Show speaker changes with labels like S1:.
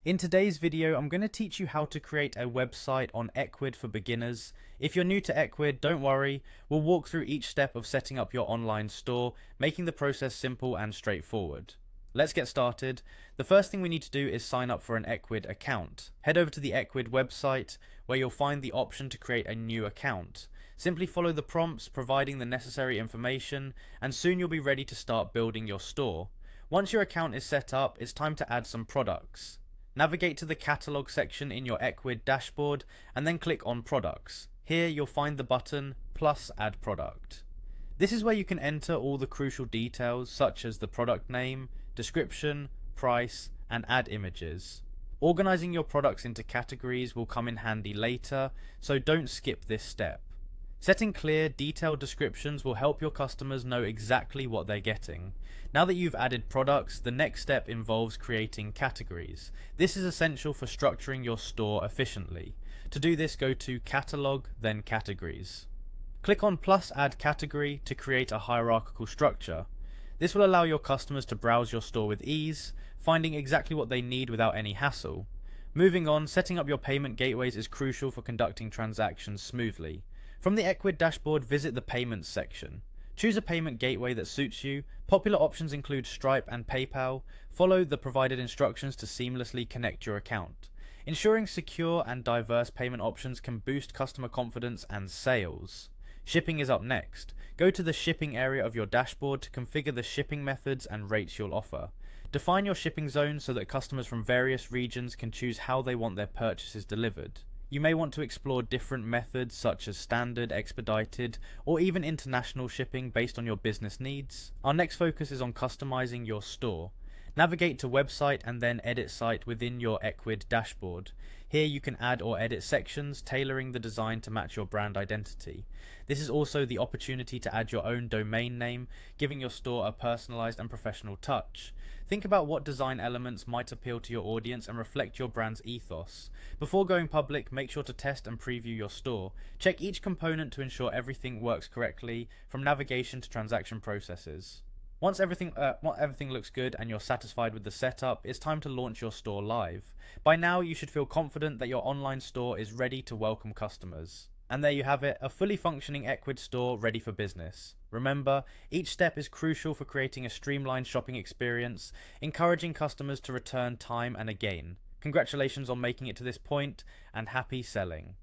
S1: In today's video, I'm going to teach you how to create a website on Ecwid for beginners. If you're new to Ecwid, don't worry, we'll walk through each step of setting up your online store, making the process simple and straightforward. Let's get started. The first thing we need to do is sign up for an Ecwid account. Head over to the Ecwid website, where you'll find the option to create a new account. Simply follow the prompts, providing the necessary information, and soon you'll be ready to start building your store. Once your account is set up, it's time to add some products. Navigate to the catalog section in your Ecwid dashboard and then click on products. Here you'll find the button plus add product. This is where you can enter all the crucial details such as the product name, description, price, and add images. Organizing your products into categories will come in handy later, so don't skip this step. Setting clear, detailed descriptions will help your customers know exactly what they're getting. Now that you've added products, the next step involves creating categories. This is essential for structuring your store efficiently. To do this, go to Catalog, then Categories. Click on plus add category to create a hierarchical structure. This will allow your customers to browse your store with ease, finding exactly what they need without any hassle. Moving on, setting up your payment gateways is crucial for conducting transactions smoothly. From the Ecwid dashboard, visit the Payments section. Choose a payment gateway that suits you. Popular options include Stripe and PayPal. Follow the provided instructions to seamlessly connect your account. Ensuring secure and diverse payment options can boost customer confidence and sales. Shipping is up next. Go to the shipping area of your dashboard to configure the shipping methods and rates you'll offer. Define your shipping zones so that customers from various regions can choose how they want their purchases delivered. You may want to explore different methods such as standard, expedited, or even international shipping based on your business needs. Our next focus is on customizing your store. Navigate to Website and then Edit Site within your Ecwid dashboard. Here you can add or edit sections, tailoring the design to match your brand identity. This is also the opportunity to add your own domain name, giving your store a personalized and professional touch. Think about what design elements might appeal to your audience and reflect your brand's ethos. Before going public, make sure to test and preview your store. Check each component to ensure everything works correctly, from navigation to transaction processes. Once everything looks good and you're satisfied with the setup, it's time to launch your store live. By now, you should feel confident that your online store is ready to welcome customers. And there you have it, a fully functioning Ecwid store ready for business. Remember, each step is crucial for creating a streamlined shopping experience, encouraging customers to return time and again. Congratulations on making it to this point, and happy selling.